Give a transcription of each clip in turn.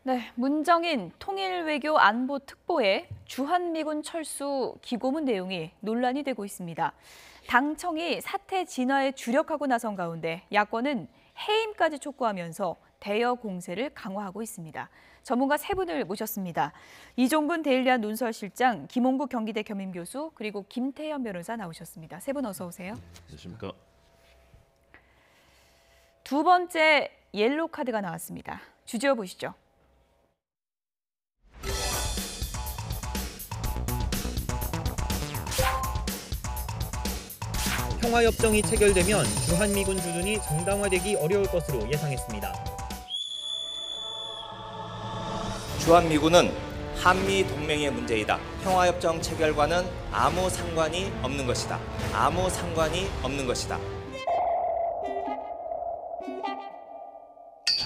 네, 문정인 통일외교 안보특보에 주한미군 철수 기고문 내용이 논란이 되고 있습니다. 당청이 사태 진화에 주력하고 나선 가운데 야권은 해임까지 촉구하면서 대여 공세를 강화하고 있습니다. 전문가 세 분을 모셨습니다. 이종근 데일리안 논설실장, 김홍국 경기대 겸임교수, 그리고 김태현 변호사 나오셨습니다. 세 분 어서 오세요. 안녕하십니까. 두 번째 옐로우 카드가 나왔습니다. 주제어 보시죠. 평화협정이 체결되면 주한미군 주둔이 정당화되기 어려울 것으로 예상했습니다. 주한미군은 한미 동맹의 문제이다. 평화협정 체결과는 아무 상관이 없는 것이다. 아무 상관이 없는 것이다.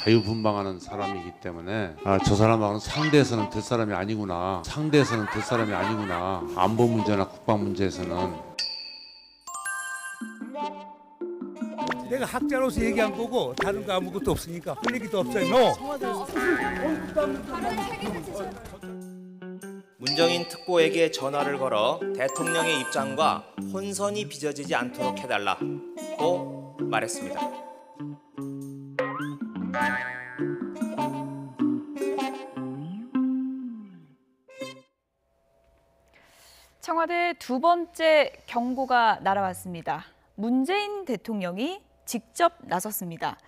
자유분방하는 사람이기 때문에 저 사람하고는 상대에서는 될 사람이 아니구나. 상대에서는 될 사람이 아니구나. 안보 문제나 국방 문제에서는. 내가 학자로서 얘기한 거고 다른 거 아무것도 없으니까 할 얘기도 없어요. 문정인 특보에게 전화를 걸어 대통령의 입장과 혼선이 빚어지지 않도록 해달라고 말했습니다. 청와대 두 번째 경고가 날아왔습니다. 문재인 대통령이 직접 나섰습니다.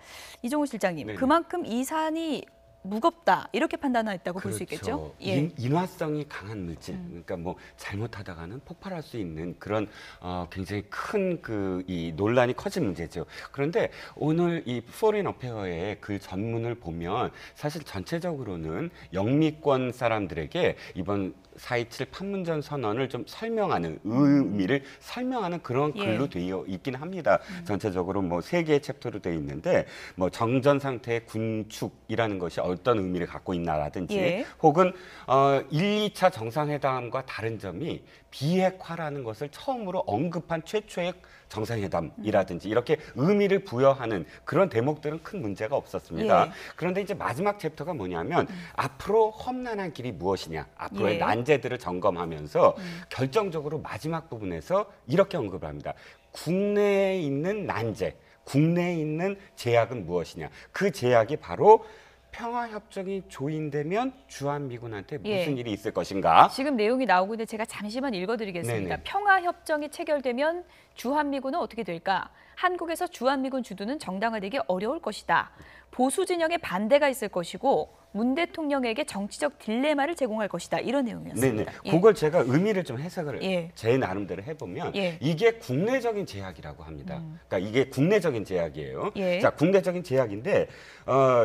이종훈 실장님, 네네. 그만큼 이 사안이 무겁다 이렇게 판단했다고 볼 수 있겠죠? 예. 인화성이 강한 물질, 그러니까 뭐 잘못하다가는 폭발할 수 있는 그런 굉장히 큰 이 논란이 커진 문제죠. 그런데 오늘 이 포린 어페어의 그 전문을 보면 사실 전체적으로는 영미권 사람들에게 이번 4.27 판문점 선언을 좀 설명하는 의미를 설명하는 그런 글로 되어 있긴 합니다. 전체적으로 뭐 3개의 챕터로 되어 있는데 뭐 정전 상태의 군축이라는 것이 어떤 의미를 갖고 있나라든지 혹은 1, 2차 정상회담과 다른 점이 비핵화라는 것을 처음으로 언급한 최초의 정상회담이라든지 이렇게 의미를 부여하는 그런 대목들은 큰 문제가 없었습니다. 그런데 이제 마지막 챕터가 뭐냐면 앞으로 험난한 길이 무엇이냐, 앞으로의 난제들을 점검하면서 결정적으로 마지막 부분에서 이렇게 언급을 합니다. 국내에 있는 난제, 국내에 있는 제약은 무엇이냐. 그 제약이 바로 평화협정이 조인되면 주한미군한테 무슨 일이 있을 것인가. 지금 내용이 나오고 있는데 제가 잠시만 읽어드리겠습니다. 네네. 평화협정이 체결되면 주한미군은 어떻게 될까? 한국에서 주한미군 주둔은 정당화되기 어려울 것이다. 보수 진영의 반대가 있을 것이고 문 대통령에게 정치적 딜레마를 제공할 것이다. 이런 내용이었습니다. 네네. 그걸 제가 의미를 좀 해석을 제 나름대로 해보면 이게 국내적인 제약이라고 합니다. 그러니까 이게 국내적인 제약이에요. 자, 국내적인 제약인데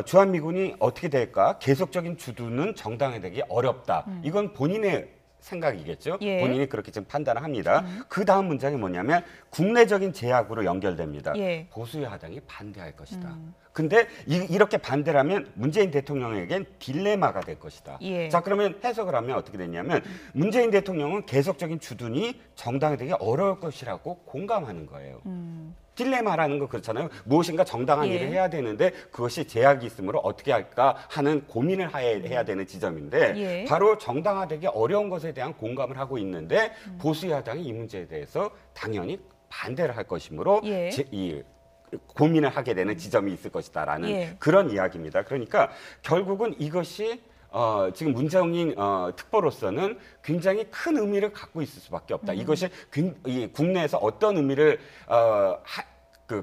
주한미군이 어떻게 될까? 계속적인 주둔은 정당화되기 어렵다. 이건 본인의 생각이겠죠. 본인이 그렇게 지금 판단을 합니다. 그 다음 문장이 뭐냐면 국내적인 제약으로 연결됩니다. 보수 야당이 반대할 것이다. 근데 이렇게 반대를 하면 문재인 대통령에겐 딜레마가 될 것이다. 자, 그러면 해석을 하면 어떻게 되냐면 문재인 대통령은 계속적인 주둔이 정당화되기 어려울 것이라고 공감하는 거예요. 딜레마라는 거 그렇잖아요. 무엇인가 정당한 일을 해야 되는데 그것이 제약이 있으므로 어떻게 할까 하는 고민을 해야 되는 지점인데 바로 정당화되기 어려운 것에 대한 공감을 하고 있는데 보수 야당이 이 문제에 대해서 당연히 반대를 할 것이므로 이 고민을 하게 되는 지점이 있을 것이다라는 그런 이야기입니다. 그러니까 결국은 이것이 지금 문정인 특보로서는 굉장히 큰 의미를 갖고 있을 수밖에 없다. 이것이 국내에서 어떤 의미를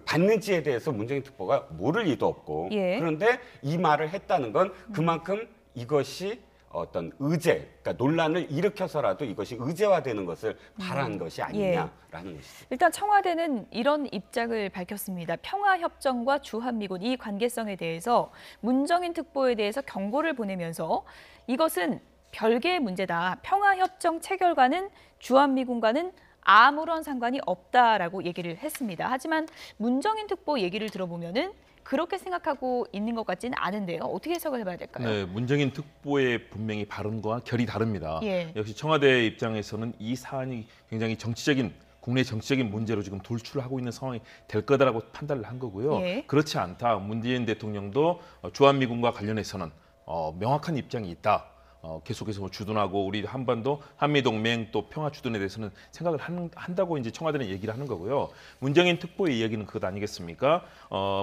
받는지에 대해서 문정인 특보가 모를 리도 없고 그런데 이 말을 했다는 건 그만큼 이것이 어떤 의제, 그러니까 논란을 일으켜서라도 이것이 의제화되는 것을 바라는 것이 아니냐라는 것이죠. 일단 청와대는 이런 입장을 밝혔습니다. 평화협정과 주한미군 이 관계성에 대해서 문정인 특보에 대해서 경고를 보내면서 이것은 별개의 문제다. 평화협정 체결과는 주한미군과는 아무런 상관이 없다라고 얘기를 했습니다. 하지만 문정인 특보 얘기를 들어보면은 그렇게 생각하고 있는 것 같지는 않은데요. 어떻게 해석을 해봐야 될까요? 네, 문정인 특보의 분명히 발언과 결이 다릅니다. 역시 청와대 입장에서는 이 사안이 굉장히 국내 정치적인 문제로 지금 돌출하고 있는 상황이 될 거다라고 판단을 한 거고요. 그렇지 않다. 문재인 대통령도 주한미군과 관련해서는 명확한 입장이 있다. 계속해서 뭐 주둔하고 우리 한반도 한미동맹 또 평화 주둔에 대해서는 생각을 한다고 이제 청와대는 얘기를 하는 거고요. 문정인 특보의 이야기는 그것 아니겠습니까?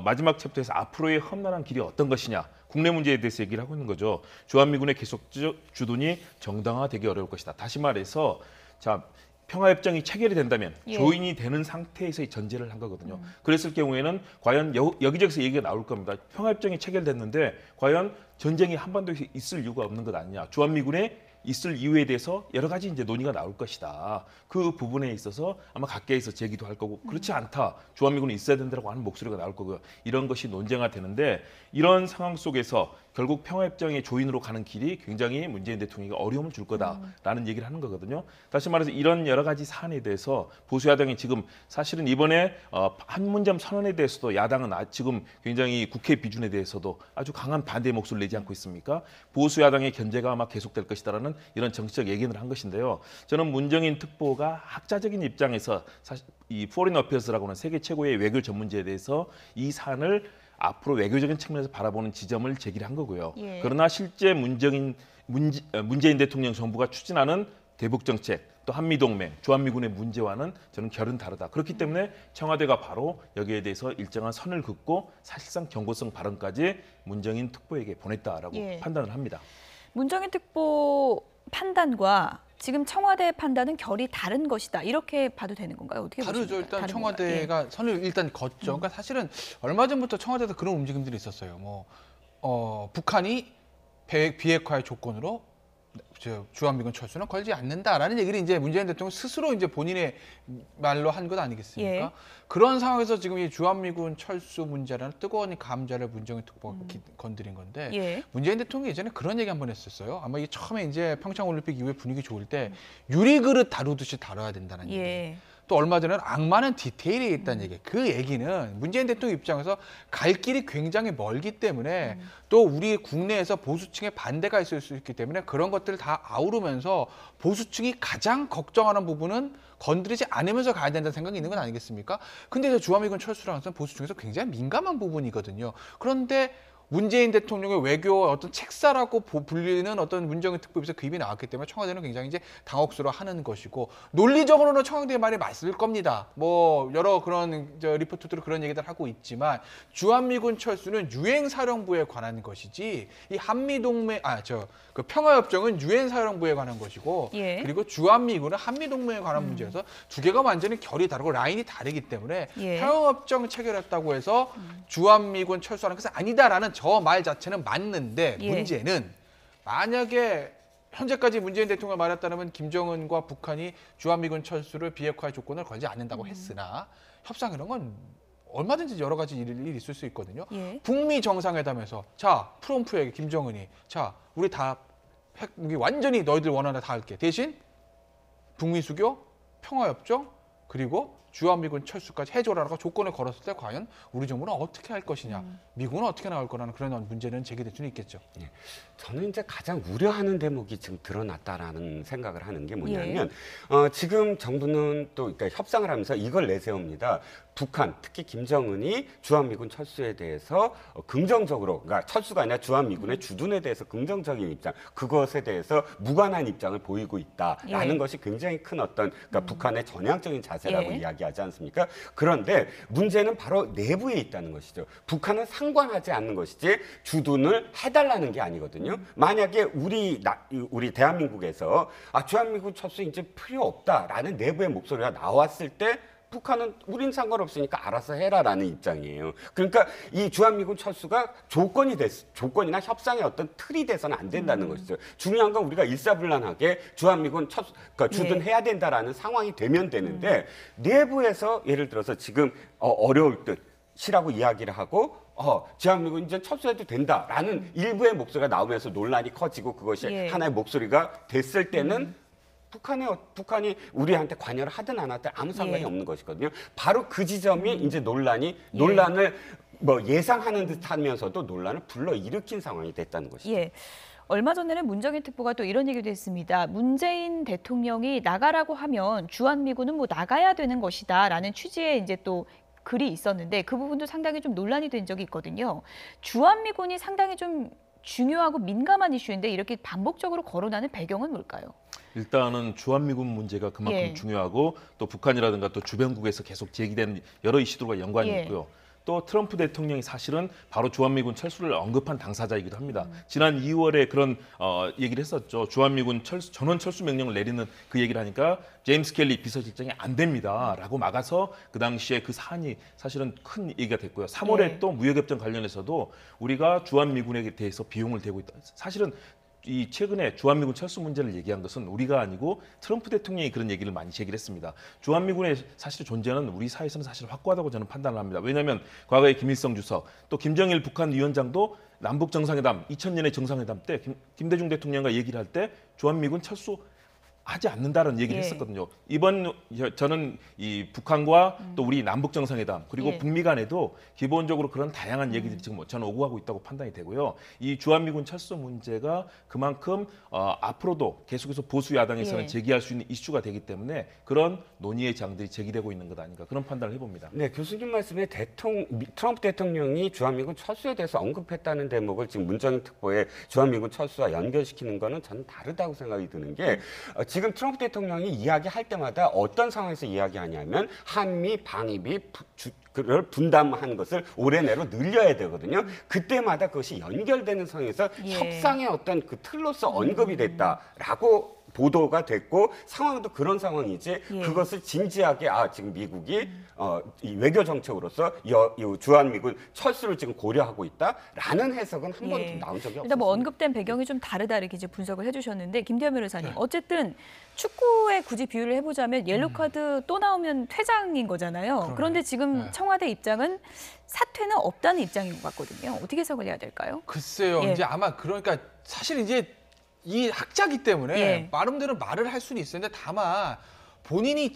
마지막 챕터에서 앞으로의 험난한 길이 어떤 것이냐. 국내 문제에 대해서 얘기를 하고 있는 거죠. 주한미군의 계속적 주둔이 정당화되기 어려울 것이다. 다시 말해서 자 평화협정이 체결이 된다면 조인이 되는 상태에서의 전제를 한 거거든요. 그랬을 경우에는 과연 여기저기서 얘기가 나올 겁니다. 평화협정이 체결됐는데 과연 전쟁이 한반도에 있을 이유가 없는 것 아니냐. 주한미군의 있을 이유에 대해서 여러 가지 이제 논의가 나올 것이다. 그 부분에 있어서 아마 각계에서 제기도 할 거고 그렇지 않다. 주한미군이 있어야 된다고 하는 목소리가 나올 거고요. 이런 것이 논쟁화 되는데 이런 상황 속에서 결국 평화협정의 조인으로 가는 길이 굉장히 문재인 대통령이 어려움을 줄 거다라는 얘기를 하는 거거든요. 다시 말해서 이런 여러 가지 사안에 대해서 보수야당이 지금 사실은 이번에 판문점 선언에 대해서도 야당은 지금 굉장히 국회 비준에 대해서도 아주 강한 반대 목소리를 내지 않고 있습니까? 보수야당의 견제가 아마 계속될 것이다라는 이런 정치적 예견을 한 것인데요. 저는 문정인 특보가 학자적인 입장에서 사실 이 포린 어페어스라고 하는 세계 최고의 외교 전문지에 대해서 이 사안을 앞으로 외교적인 측면에서 바라보는 지점을 제기를 한 거고요. 그러나 실제 문재인 대통령 정부가 추진하는 대북 정책, 또 한미동맹, 주한미군의 문제와는 저는 결은 다르다. 그렇기 때문에 청와대가 바로 여기에 대해서 일정한 선을 긋고 사실상 경고성 발언까지 문정인 특보에게 보냈다라고 판단을 합니다. 문정인 특보 판단과 지금 청와대의 판단은 결이 다른 것이다. 이렇게 봐도 되는 건가요? 어떻게 보십니까? 다르죠. 일단 청와대가 선을 일단 걷죠. 그러니까 사실은 얼마 전부터 청와대에서 그런 움직임들이 있었어요. 북한이 비핵화의 조건으로 주한미군 철수는 걸지 않는다라는 얘기를 이제 문재인 대통령 스스로 이제 본인의 말로 한 것 아니겠습니까? 그런 상황에서 지금 이 주한미군 철수 문제라는 뜨거운 감자를 문정인 특보가 건드린 건데 문재인 대통령이 예전에 그런 얘기 한번 했었어요. 아마 이게 처음에 이제 평창올림픽 이후에 분위기 좋을 때 유리그릇 다루듯이 다뤄야 된다는 얘기. 또 얼마 전에는 악마는 디테일에 있다는 얘기. 그 얘기는 문재인 대통령 입장에서 갈 길이 굉장히 멀기 때문에 또 우리 국내에서 보수층의 반대가 있을 수 있기 때문에 그런 것들을 다 아우르면서 보수층이 가장 걱정하는 부분은 건드리지 않으면서 가야 된다는 생각이 있는 건 아니겠습니까? 근데 주한미군 철수라는 것은 보수층에서 굉장히 민감한 부분이거든요. 그런데 문재인 대통령의 외교 어떤 책사라고 불리는 어떤 문정인 특보에서 그 입이 나왔기 때문에 청와대는 굉장히 이제 당혹스러워하는 것이고 논리적으로는 청와대의 말이 맞을 겁니다. 여러 그런 리포트들은 그런 얘기들 하고 있지만 주한미군 철수는 유엔사령부에 관한 것이지 이 한미동맹 그 평화협정은 유엔사령부에 관한 것이고 그리고 주한미군은 한미동맹에 관한 문제여서 두 개가 완전히 결이 다르고 라인이 다르기 때문에 평화협정 체결했다고 해서 주한미군 철수하는 것은 아니다라는 저 말 자체는 맞는데 문제는 만약에 현재까지 문재인 대통령이 말했다면 김정은과 북한이 주한미군 철수를 비핵화의 조건을 걸지 않는다고 했으나 협상 이런 건 얼마든지 여러 가지 일이 있을 수 있거든요. 북미 정상회담에서 자 트럼프에게 김정은이 자 우리 다 핵무기 완전히 너희들 원하는 다 할게. 대신 북미 수교, 평화협정 그리고 주한미군 철수까지 해줘라라고 조건을 걸었을 때 과연 우리 정부는 어떻게 할 것이냐, 미국은 어떻게 나올 거라는 그런 문제는 제기될 수는 있겠죠. 저는 이제 가장 우려하는 대목이 지금 드러났다라는 생각을 하는 게 뭐냐면 지금 정부는 또 그러니까 협상을 하면서 이걸 내세웁니다. 북한, 특히 김정은이 주한미군 철수에 대해서 긍정적으로, 그러니까 철수가 아니라 주한미군의 주둔에 대해서 긍정적인 입장, 그것에 대해서 무관한 입장을 보이고 있다라는 것이 굉장히 큰 어떤 그러니까 북한의 전향적인 자세라고 이야기하지 않습니까? 그런데 문제는 바로 내부에 있다는 것이죠. 북한은 상관하지 않는 것이지 주둔을 해달라는 게 아니거든요. 만약에 우리 대한민국에서 주한미군 철수 이제 필요 없다라는 내부의 목소리가 나왔을 때 북한은 우린 상관없으니까 알아서 해라라는 입장이에요. 그러니까 이 주한미군 철수가 조건이나 협상의 어떤 틀이 돼서는 안 된다는 것이죠. 중요한 건 우리가 일사불란하게 주한미군 철수, 그러니까 주둔해야 된다라는 상황이 되면 되는데 내부에서 예를 들어서 지금 어려울 듯이라고 이야기를 하고 주한미군 이제 철수해도 된다라는 일부의 목소리가 나오면서 논란이 커지고 그것이 하나의 목소리가 됐을 때는 북한이 우리한테 관여를 하든 안 하든 아무 상관이 없는 것이거든요. 바로 그 지점이 이제 논란을 예상하는 듯하면서도 논란을 불러일으킨 상황이 됐다는 것이죠. 얼마 전에는 문정인 특보가 또 이런 얘기도 했습니다. 문재인 대통령이 나가라고 하면 주한미군은 나가야 되는 것이다라는 취지의 이제 또 글이 있었는데 그 부분도 상당히 좀 논란이 된 적이 있거든요. 주한미군이 상당히 좀 중요하고 민감한 이슈인데 이렇게 반복적으로 거론하는 배경은 뭘까요? 일단은 주한미군 문제가 그만큼 중요하고 또 북한이라든가 또 주변국에서 계속 제기되는 여러 이슈들과 연관이 있고요. 또 트럼프 대통령이 사실은 바로 주한미군 철수를 언급한 당사자이기도 합니다. 지난 2월에 그런 얘기를 했었죠. 주한미군 전원 철수 명령을 내리는 그 얘기를 하니까 제임스 켈리 비서실장이 안 됩니다라고 막아서 그 당시에 그 사안이 사실은 큰 얘기가 됐고요. 3월에 또 무역협정 관련해서도 우리가 주한미군에 대해서 비용을 대고 있다. 사실은 이 최근에 주한미군 철수 문제를 얘기한 것은 우리가 아니고 트럼프 대통령이 그런 얘기를 많이 제기를 했습니다. 주한미군의 사실 존재는 우리 사회에서는 사실 확고하다고 저는 판단을 합니다. 왜냐하면 과거에 김일성 주석 또 김정일 북한 위원장도 남북 정상회담 2000년의 정상회담 때 김대중 대통령과 얘기를 할 때 주한미군 철수 하지 않는다는 얘기를 했었거든요. 이번 저는 이 북한과 또 우리 남북 정상회담 그리고 북미 간에도 기본적으로 그런 다양한 얘기들이 지금 저는 오고 가고 있다고 판단이 되고요. 이 주한미군 철수 문제가 그만큼 앞으로도 계속해서 보수 야당에서는 제기할 수 있는 이슈가 되기 때문에 그런 논의의 장들이 제기되고 있는 것 아닌가 그런 판단을 해봅니다. 네, 교수님 말씀에 트럼프 대통령이 주한미군 철수에 대해서 언급했다는 대목을 지금 문정인 특보에 주한미군 철수와 연결시키는 거는 저는 다르다고 생각이 드는 게 지금 트럼프 대통령이 이야기할 때마다 어떤 상황에서 이야기하냐면 한미 방위비 그걸 분담하는 것을 올해 내로 늘려야 되거든요. 그때마다 그것이 연결되는 상황에서 협상의 어떤 그 틀로서 언급이 됐다라고 보도가 됐고 상황도 그런 상황이지 그것을 진지하게 지금 미국이 이 외교 정책으로서 이 주한미군 철수를 지금 고려하고 있다라는 해석은 한 번도 나온 적이 없습니다. 일단 뭐 언급된 배경이 좀 다르다 이렇게 이제 분석을 해주셨는데 김대현 변호사님 어쨌든 축구에 굳이 비유를 해보자면 옐로 카드 또 나오면 퇴장인 거잖아요. 그런데 지금 청와대 입장은 사퇴는 없다는 입장인 것 같거든요. 어떻게 해석을 해야 될까요? 글쎄요. 이제 아마 그러니까 사실 이제 이 학자기 때문에 나름대로 말을 할 수는 있었는데 다만 본인이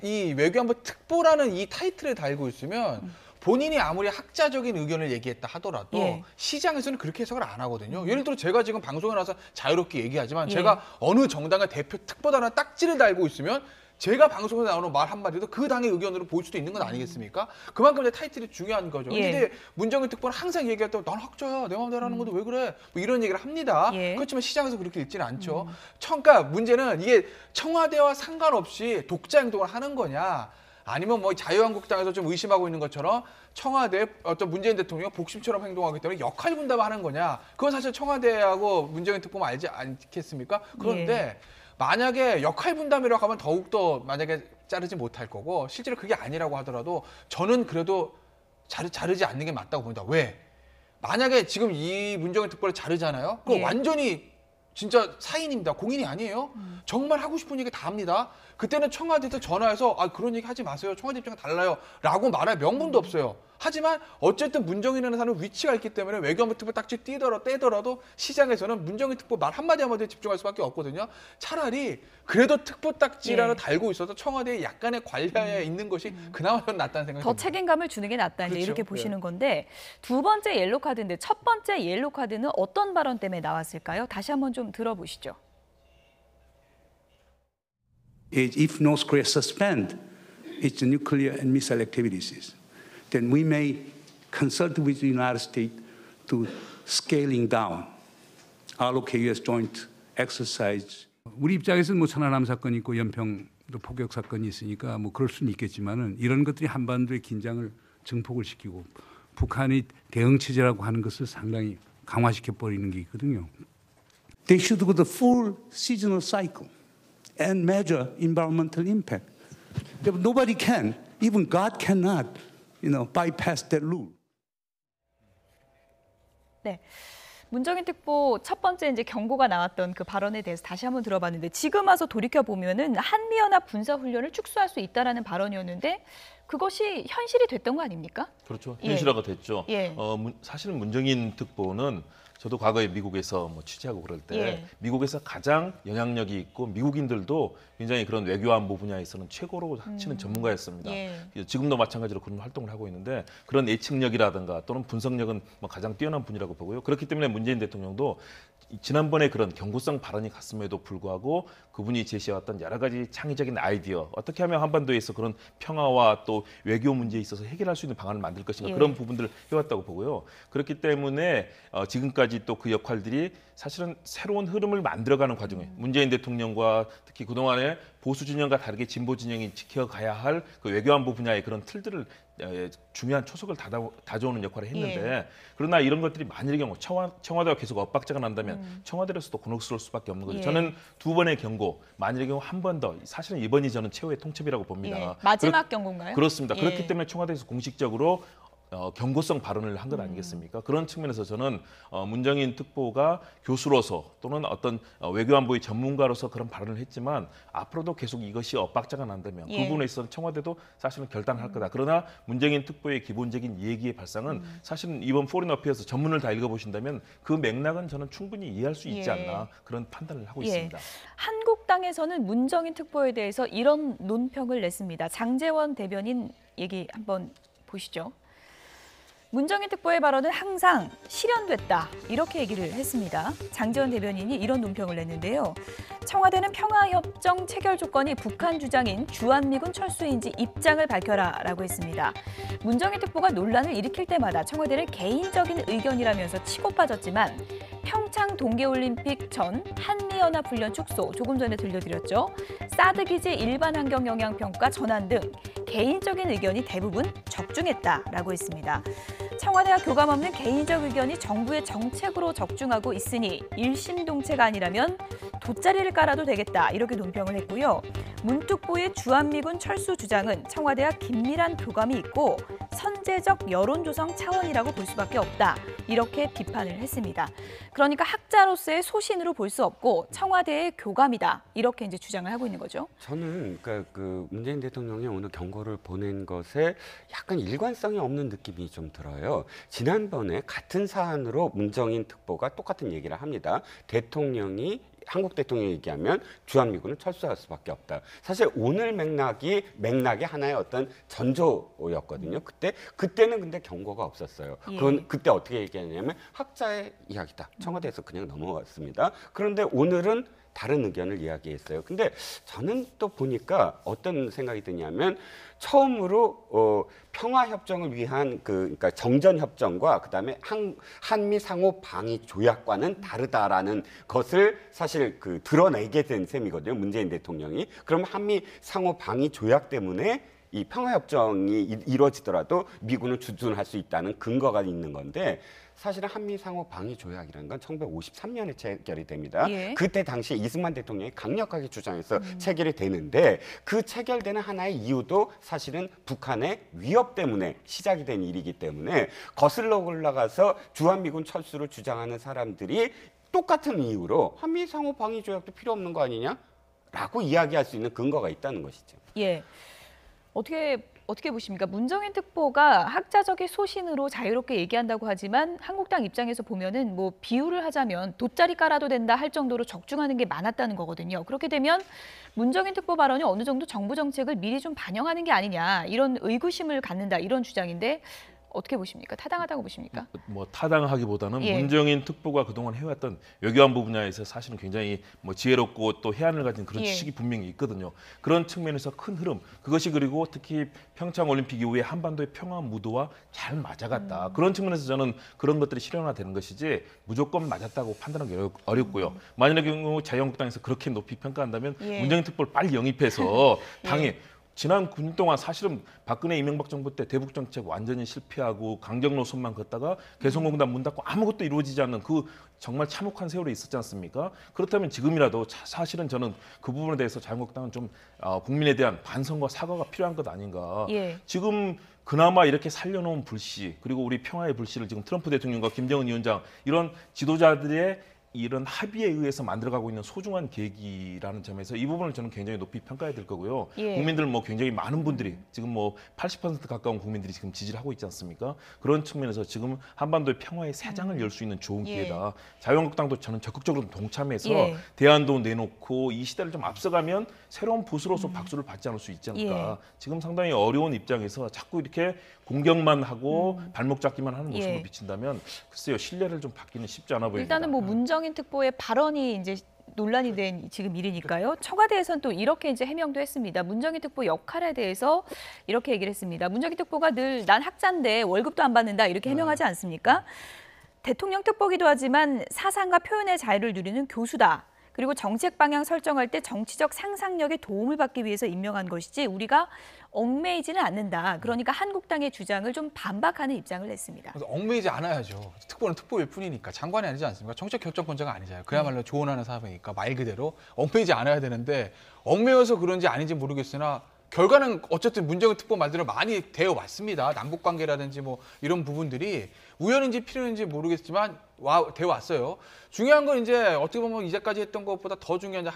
이 외교안보 특보라는 이 타이틀을 달고 있으면 본인이 아무리 학자적인 의견을 얘기했다 하더라도 시장에서는 그렇게 해석을 안 하거든요. 예를 들어 제가 지금 방송에 나와서 자유롭게 얘기하지만 제가 어느 정당의 대표 특보다라는 딱지를 달고 있으면 제가 방송에 나오는 말 한마디도 그 당의 의견으로 보일 수도 있는 건 아니겠습니까? 그만큼 타이틀이 중요한 거죠. 근데 문정인 특보는 항상 얘기할 때 난 학자야, 내 마음대로 하는 건데 왜 그래? 뭐 이런 얘기를 합니다. 그렇지만 시장에서 그렇게 읽지는 않죠. 그러니까 문제는 이게 청와대와 상관없이 독자 행동을 하는 거냐 아니면 뭐 자유한국당에서 좀 의심하고 있는 것처럼 청와대 어떤 문재인 대통령이 복심처럼 행동하기 때문에 역할 분담을 하는 거냐. 그건 사실 청와대하고 문정인 특보만 알지 않겠습니까? 그런데 만약에 역할 분담이라고 하면 더욱더 만약에 자르지 못할 거고 실제로 그게 아니라고 하더라도 저는 그래도 자르지 않는 게 맞다고 봅니다. 왜? 만약에 지금 이 문정인 특보를 자르잖아요. 그럼 완전히 진짜 사인입니다. 공인이 아니에요. 정말 하고 싶은 얘기 다 합니다. 그때는 청와대에서 전화해서 그런 얘기 하지 마세요. 청와대 입장은 달라요. 라고 말할 명분도 없어요. 하지만 어쨌든 문정인이라는 사람은 위치가 있기 때문에 외교안보 특보 딱지 떼더라도 시장에서는 문정인 특보 말 한마디 한마디에 집중할 수밖에 없거든요. 차라리 그래도 특보 딱지라는 달고 있어서 청와대에 약간의 관리하에 있는 것이 그나마 좀 낫다는 생각이 듭니다. 더 책임감을 주는 게 낫다 이제 이렇게 보시는 건데 두 번째 옐로 카드인데 첫 번째 옐로 카드는 어떤 발언 때문에 나왔을까요? 다시 한번 좀 들어보시죠. If North Korea suspend its nuclear and missile activities, then we may consult with the United States to scaling down our U.S. joint exercise. 우리 입장에서는 뭐 천안함 사건이 있고 연평도 포격 사건이 있으니까 뭐 그럴 수는 있겠지만은 이런 것들이 한반도의 긴장을 증폭을 시키고 북한이 대응 체제라고 하는 것을 상당히 강화시켜 버리는 게 있거든요. They should go the full seasonal cycle and measure environmental impact. Nobody can, even God cannot, bypass that rule. 네. 문정인 특보 첫 번째 이제 경고가 나왔던 그 발언에 대해서 다시 한번 들어봤는데 지금 와서 돌이켜 보면은 한미연합 군사 훈련을 축소할 수 있다라는 발언이었는데 그것이 현실이 됐던 거 아닙니까? 그렇죠. 현실화가 됐죠. 사실은 문정인 특보는 저도 과거에 미국에서 뭐 취재하고 그럴 때 미국에서 가장 영향력이 있고 미국인들도 굉장히 그런 외교안보 분야에서는 최고로 치는 전문가였습니다. 지금도 마찬가지로 그런 활동을 하고 있는데 그런 예측력이라든가 또는 분석력은 뭐 가장 뛰어난 분이라고 보고요. 그렇기 때문에 문재인 대통령도 지난번에 그런 경고성 발언이 갔음에도 불구하고 그분이 제시해왔던 여러 가지 창의적인 아이디어, 어떻게 하면 한반도에서 그런 평화와 또 외교 문제에 있어서 해결할 수 있는 방안을 만들 것인가, 그런 부분들을 해왔다고 보고요. 그렇기 때문에 지금까지 또 그 역할들이 사실은 새로운 흐름을 만들어가는 과정에 문재인 대통령과 특히 그동안에 보수 진영과 다르게 진보 진영이 지켜가야 할 그 외교안보 분야의 그런 틀들을 중요한 초석을 다져오는 역할을 했는데, 그러나 이런 것들이 만일의 경우 청와대가 계속 엇박자가 난다면 청와대로서도 곤혹스러울 수밖에 없는 거죠. 저는 두 번의 경고, 만일의 경우 한 번 더, 사실은 이번이 저는 최후의 통첩이라고 봅니다. 마지막 경고인가요? 그렇습니다. 그렇기 때문에 청와대에서 공식적으로 경고성 발언을 한 것 아니겠습니까? 그런 측면에서 저는 문정인 특보가 교수로서 또는 어떤 외교안보의 전문가로서 그런 발언을 했지만 앞으로도 계속 이것이 엇박자가 난다면 그 부분에 있어서 청와대도 사실은 결단할 거다. 그러나 문정인 특보의 기본적인 얘기의 발상은 사실은 이번 포린 어피어스 전문을 다 읽어보신다면 그 맥락은 저는 충분히 이해할 수 있지 않나, 그런 판단을 하고 있습니다. 한국당에서는 문정인 특보에 대해서 이런 논평을 냈습니다. 장제원 대변인 얘기 한번 보시죠. 문정인 특보의 발언은 항상 실현됐다, 이렇게 얘기를 했습니다. 장제원 대변인이 이런 논평을 냈는데요. 청와대는 평화협정 체결 조건이 북한 주장인 주한미군 철수인지 입장을 밝혀라라고 했습니다. 문정인 특보가 논란을 일으킬 때마다 청와대는 개인적인 의견이라면서 치고 빠졌지만 평창 동계올림픽 전 한미연합훈련 축소, 조금 전에 들려드렸죠. 사드 기지 일반 환경 영향 평가 전환 등 개인적인 의견이 대부분 적중했다라고 했습니다. 청와대와 교감 없는 개인적 의견이 정부의 정책으로 적중하고 있으니 일심동체가 아니라면 돗자리를 깔아도 되겠다, 이렇게 논평을 했고요. 문 특보의 주한미군 철수 주장은 청와대와 긴밀한 교감이 있고 선제적 여론 조성 차원이라고 볼 수밖에 없다, 이렇게 비판을 했습니다. 그러니까 학자로서의 소신으로 볼 수 없고 청와대의 교감이다, 이렇게 이제 주장을 하고 있는 거죠. 저는 그러니까 그 문재인 대통령이 오늘 경고를 보낸 것에 약간 일관성이 없는 느낌이 좀 들어요. 지난번에 같은 사안으로 문정인 특보가 똑같은 얘기를 합니다. 한국 대통령이 얘기하면 주한미군을 철수할 수밖에 없다. 사실 오늘 맥락이 하나의 어떤 전조였거든요. 그때는 근데 경고가 없었어요. 그건 그때 어떻게 얘기하냐면 학자의 이야기다. 청와대에서 그냥 넘어갔습니다. 그런데 오늘은 다른 의견을 이야기했어요. 근데 저는 또 보니까 어떤 생각이 드냐면 처음으로 평화 협정을 위한 그러니까 정전 협정과 그다음에 한미 상호 방위 조약과는 다르다라는 것을 사실 드러내게 된 셈이거든요. 문재인 대통령이. 그럼 한미 상호 방위 조약 때문에 이 평화협정이 이루어지더라도 미군을 주둔할 수 있다는 근거가 있는 건데, 사실은 한미 상호 방위 조약이라는 건 1953년에 체결이 됩니다. 그때 당시에 이승만 대통령이 강력하게 주장해서 체결이 되는데, 그 체결되는 하나의 이유도 사실은 북한의 위협 때문에 시작이 된 일이기 때문에 거슬러 올라가서 주한미군 철수를 주장하는 사람들이 똑같은 이유로 한미 상호 방위 조약도 필요 없는 거 아니냐라고 이야기할 수 있는 근거가 있다는 것이죠. 예. 어떻게 보십니까? 문정인 특보가 학자적인 소신으로 자유롭게 얘기한다고 하지만 한국당 입장에서 보면은 뭐 비유를 하자면 돗자리 깔아도 된다 할 정도로 적중하는 게 많았다는 거거든요. 그렇게 되면 문정인 특보 발언이 어느 정도 정부 정책을 미리 좀 반영하는 게 아니냐, 이런 의구심을 갖는다, 이런 주장인데 어떻게 보십니까? 타당하다고 보십니까? 뭐 타당하기보다는 문정인 특보가 그동안 해왔던 외교안보 분야에서 사실은 굉장히 지혜롭고 또 해안을 가진 그런 지식이 분명히 있거든요. 그런 측면에서 큰 흐름, 그것이 그리고 특히 평창 올림픽 이후에 한반도의 평화 무드와 잘 맞아갔다. 그런 측면에서 저는 그런 것들이 실현화되는 것이지 무조건 맞았다고 판단하기 어렵고요. 만약의 경우 자유한국당에서 그렇게 높이 평가한다면 문정인 특보를 빨리 영입해서 당에 지난 9년 동안 사실은 박근혜 이명박 정부 때 대북 정책 완전히 실패하고 강경 노선만 걷다가 개성공단 문 닫고 아무것도 이루어지지 않는 그 정말 참혹한 세월이 있었지 않습니까? 그렇다면 지금이라도 사실은 저는 그 부분에 대해서 자유한국당은 좀 국민에 대한 반성과 사과가 필요한 것 아닌가. 지금 그나마 이렇게 살려놓은 불씨, 그리고 우리 평화의 불씨를 지금 트럼프 대통령과 김정은 위원장 이런 지도자들의 이런 합의에 의해서 만들어가고 있는 소중한 계기라는 점에서 이 부분을 저는 굉장히 높이 평가해야 될 거고요. 국민들 굉장히 많은 분들이 지금 80% 가까운 국민들이 지금 지지를 하고 있지 않습니까? 그런 측면에서 지금 한반도의 평화의 새 장을 열 수 있는 좋은 기회다. 자유한국당도 저는 적극적으로 동참해서 대안도 내놓고 이 시대를 좀 앞서가면 새로운 보수로서 박수를 받지 않을 수 있지 않을까. 지금 상당히 어려운 입장에서 자꾸 이렇게 공격만 하고 발목 잡기만 하는 모습을 비친다면 글쎄요, 신뢰를 좀 받기는 쉽지 않아 보입니다. 일단은 문정 문정인 특보의 발언이 이제 논란이 된 지금 일이니까요. 청와대에서는 또 이렇게 이제 해명도 했습니다. 문정인 특보 역할에 대해서 이렇게 얘기를 했습니다. 문정인 특보가 늘 난 학자인데 월급도 안 받는다 이렇게 해명하지 않습니까? 대통령 특보기도 하지만 사상과 표현의 자유를 누리는 교수다. 그리고 정책 방향 설정할 때 정치적 상상력에 도움을 받기 위해서 임명한 것이지 우리가 얽매이지는 않는다. 그러니까 한국당의 주장을 좀 반박하는 입장을 냈습니다. 그래서 얽매이지 않아야죠. 특보는 특보일 뿐이니까 장관이 아니지 않습니까? 정책 결정권자가 아니잖아요. 그야말로 조언하는 사람이니까 말 그대로 얽매이지 않아야 되는데 얽매여서 그런지 아닌지 모르겠으나 결과는 어쨌든 문정인 특보 말대로 많이 되어 왔습니다. 남북 관계라든지 뭐 이런 부분들이 우연인지 필연인지 모르겠지만 되어 왔어요. 중요한 건 이제 어떻게 보면 이제까지 했던 것보다 더 중요한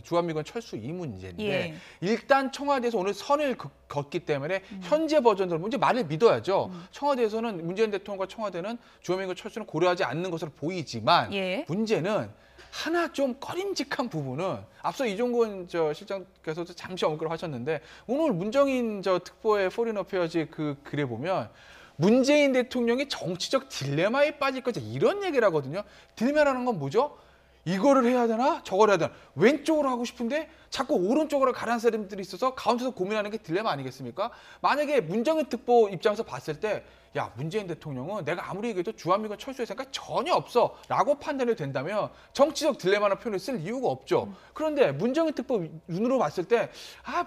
주한미군 철수 이 문제인데 예. 일단 청와대에서 오늘 선을 걷기 때문에 현재 버전대로 이제 말을 믿어야죠. 청와대에서는 문재인 대통령과 청와대는 주한미군 철수는 고려하지 않는 것으로 보이지만 예. 문제는 하나 좀 꺼림직한 부분은 앞서 이종건 실장께서도 잠시 언급을 하셨는데 오늘 문정인 특보의 포린 어페어즈 그 글에 보면 문재인 대통령이 정치적 딜레마에 빠질 거지 이런 얘기를 하거든요. 딜레마라는 건 뭐죠? 이거를 해야 되나 저거를 해야 되나 왼쪽으로 하고 싶은데 자꾸 오른쪽으로 가라는 사람들이 있어서 가운데서 고민하는 게 딜레마 아니겠습니까? 만약에 문정인 특보 입장에서 봤을 때 야 문재인 대통령은 내가 아무리 얘기해도 주한미군 철수의 생각 전혀 없어 라고 판단이 된다면 정치적 딜레마라는 표현을 쓸 이유가 없죠. 그런데 문정인 특보 눈으로 봤을 때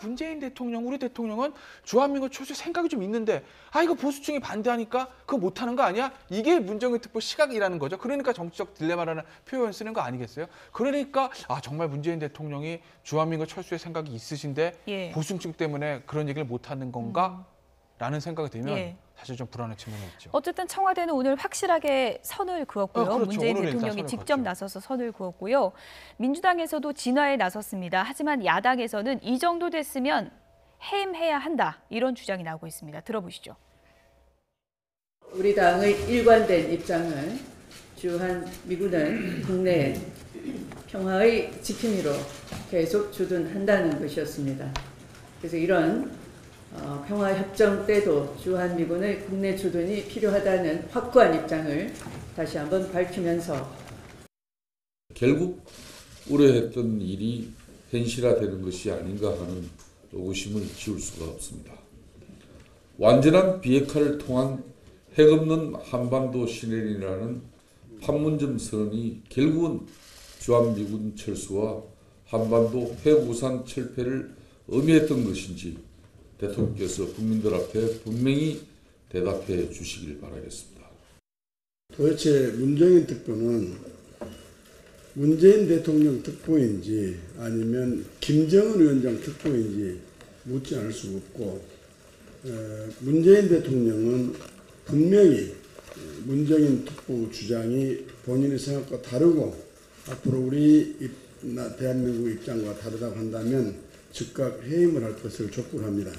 문재인 대통령 우리 대통령은 주한미군 철수의 생각이 좀 있는데 이거 보수층이 반대하니까 그거 못하는 거 아니야? 이게 문정인 특보 시각이라는 거죠. 그러니까 정치적 딜레마라는 표현 쓰는 거 아니겠어요? 그러니까 정말 문재인 대통령이 주한미군 철수의 생각이 있으신데 예. 보수층 때문에 그런 얘기를 못하는 건가? 라는 생각이 들면 예. 사실 좀 불안한 측면이 있죠. 어쨌든 청와대는 오늘 확실하게 선을 그었고요. 그렇죠. 문재인 오늘은 일단 대통령이 선을 직접 그었죠. 나서서 선을 그었고요. 민주당에서도 진화에 나섰습니다. 하지만 야당에서는 이 정도 됐으면 해임해야 한다. 이런 주장이 나오고 있습니다. 들어보시죠. 우리 당의 일관된 입장은 주한미군은 국내 평화의 지킴이로 계속 주둔한다는 것이었습니다. 그래서 이런 평화협정 때도 주한미군의 국내 주둔이 필요하다는 확고한 입장을 다시 한번 밝히면서 결국 우려했던 일이 현실화되는 것이 아닌가 하는 의구심을 지울 수가 없습니다. 완전한 비핵화를 통한 핵 없는 한반도 실현이라는 판문점 선언이 결국은 주한미군 철수와 한반도 핵우산 철폐를 의미했던 것인지 대통령께서 국민들 앞에 분명히 대답해 주시길 바라겠습니다. 도대체 문정인 특보는 문재인 대통령 특보인지 아니면 김정은 위원장 특보인지 묻지 않을 수 없고 문재인 대통령은 분명히 문정인 특보 주장이 본인의 생각과 다르고 앞으로 우리 대한민국 입장과 다르다고 한다면 즉각 해임을 할 것을 촉구합니다.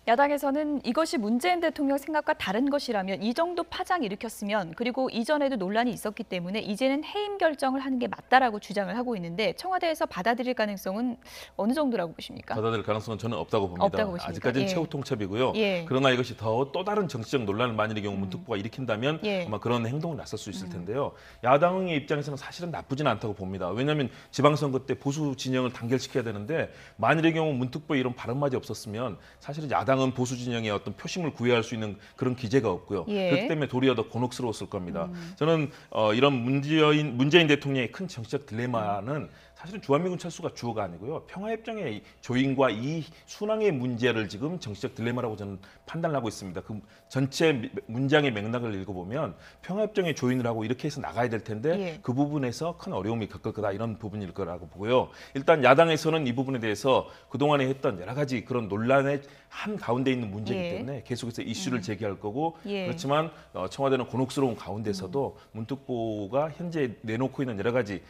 야당에서는 이것이 문재인 대통령 생각과 다른 것이라면 이 정도 파장 일으켰으면 그리고 이전에도 논란이 있었기 때문에 이제는 해임 결정을 하는 게 맞다라고 주장을 하고 있는데 청와대에서 받아들일 가능성은 어느 정도라고 보십니까? 받아들일 가능성은 저는 없다고 봅니다. 없다고 보십니까? 아직까지는 예. 최후 통첩이고요. 예. 그러나 이것이 또 다른 정치적 논란을 만일의 경우 문특보가 일으킨다면 예. 아마 그런 행동을 나설 수 있을 텐데요. 야당의 입장에서는 사실은 나쁘지는 않다고 봅니다. 왜냐하면 지방선거 때 보수 진영을 단결시켜야 되는데 만일의 경우 문특보에 이런 발언마저 없었으면 사실은 야당은 보수 진영의 어떤 표심을 구애할 수 있는 그런 기제가 없고요. 예. 그렇기 때문에 도리어 더 곤혹스러웠을 겁니다. 저는 이런 문재인 대통령의 큰 정치적 딜레마는 사실은 주한미군 철수가 주어가 아니고요. 평화협정의 조인과 이 순항의 문제를 지금 정치적 딜레마라고 저는 판단을 하고 있습니다. 그 전체 문장의 맥락을 읽어보면 평화협정의 조인을 하고 이렇게 해서 나가야 될 텐데 예. 그 부분에서 큰 어려움이 겪을 거다 이런 부분일 거라고 보고요. 일단 야당에서는 이 부분에 대해서 그동안에 했던 여러 가지 그런 논란의 한 가운데 있는 문제이기 예. 때문에 계속해서 이슈를 제기할 거고 예. 그렇지만 청와대는 곤혹스러운 가운데서도 문특보가 현재 내놓고 있는 여러 가지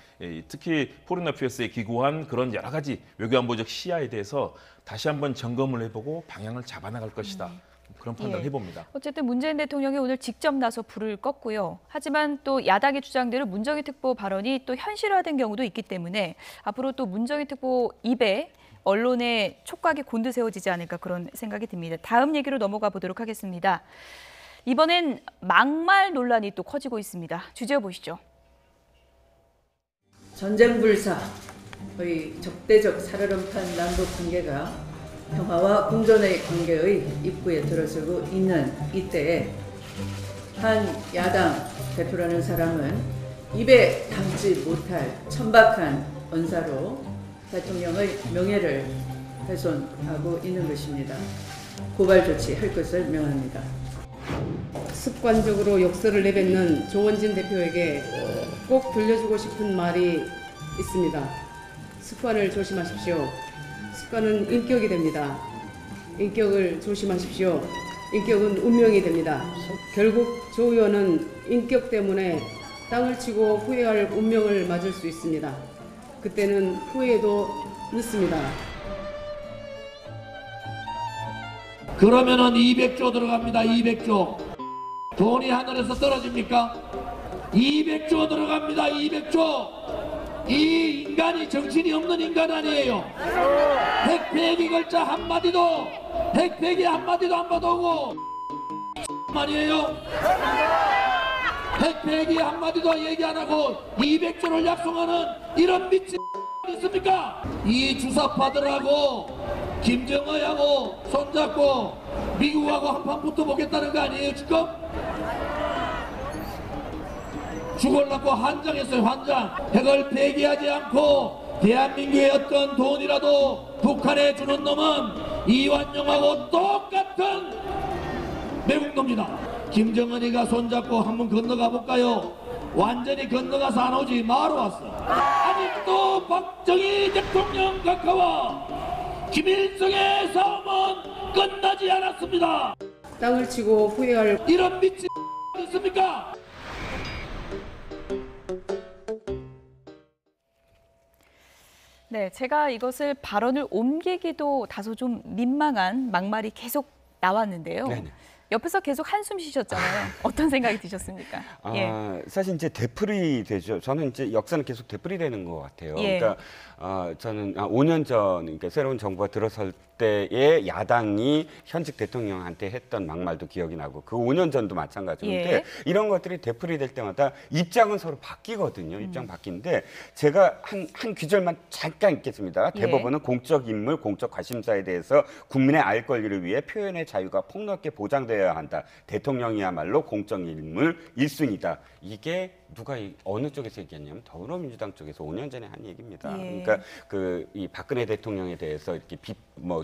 특히 포린 어페어스에 기고한 그런 여러 가지 외교안보적 시야에 대해서 다시 한번 점검을 해보고 방향을 잡아나갈 것이다. 그런 판단을 예. 해봅니다. 어쨌든 문재인 대통령이 오늘 직접 나서 불을 껐고요. 하지만 또 야당의 주장대로 문정인 특보 발언이 또 현실화된 경우도 있기 때문에 앞으로 또 문정인 특보 입에 언론의 촉각이 곤두세워지지 않을까 그런 생각이 듭니다. 다음 얘기로 넘어가 보도록 하겠습니다. 이번엔 막말 논란이 또 커지고 있습니다. 주제어 보시죠. 전쟁 불사, 거의 적대적 살얼음판 남북 관계가 평화와 공존의 관계의 입구에 들어서고 있는 이때에 한 야당 대표라는 사람은 입에 담지 못할 천박한 언사로 대통령의 명예를 훼손하고 있는 것입니다. 고발 조치할 것을 명합니다. 습관적으로 욕설을 내뱉는 조원진 대표에게 꼭 들려주고 싶은 말이 있습니다. 습관을 조심하십시오. 습관은 인격이 됩니다. 인격을 조심하십시오. 인격은 운명이 됩니다. 결국 조 의원은 인격 때문에 땅을 치고 후회할 운명을 맞을 수 있습니다. 그때는 후회도 늦습니다. 그러면은 200조 들어갑니다. 200조. 돈이 하늘에서 떨어집니까? 200조 들어갑니다. 200조. 이 인간이 정신이 없는 인간 아니에요. 핵폐기 글자 한마디도 핵폐기 한마디도 안 받아오고 아니에요. 핵폐기 한마디도 얘기 안 하고 200조를 약속하는 이런 미친 있습니까? 이 주사파들하고 김정의하고 손잡고 미국하고 한판 붙어보겠다는 거 아니에요 지금? 죽으려고 환장했어요. 환장. 핵을 폐기하지 않고 대한민국의 어떤 돈이라도 북한에 주는 놈은 이완용하고 똑같은 매국노입니다. 김정은이가 손잡고 한번 건너가 볼까요? 완전히 건너가서 안 오지 마루 왔어. 아직도 박정희 대통령 각하와 김일성의 싸움은 끝나지 않았습니다. 땅을 치고 후회할 이런 미친 있습니까? 네, 제가 이것을 발언을 옮기기도 다소 좀 민망한 막말이 계속 나왔는데요. 네네. 옆에서 계속 한숨 쉬셨잖아요. 어떤 생각이 드셨습니까? 사실 이제 되풀이 되죠. 저는 이제 역사는 계속 되풀이 되는 것 같아요. 예. 그러니까 저는 5년 전, 그러니까 새로운 정부가 들어설 때에 야당이 현직 대통령한테 했던 막말도 기억이 나고 그 5년 전도 마찬가지인데 예. 이런 것들이 되풀이 될 때마다 입장은 서로 바뀌거든요. 입장 바뀌는데 제가 한 귀절만 잠깐 읽겠습니다. 예. 대법원은 공적 인물, 공적 관심사에 대해서 국민의 알 권리를 위해 표현의 자유가 폭넓게 보장되어야 한다. 대통령이야말로 공적 인물 1순위다. 이게 누가 어느 쪽에서 얘기했냐면 더불어민주당 쪽에서 5년 전에 한 얘기입니다. 예. 그러니까 이 박근혜 대통령에 대해서 이렇게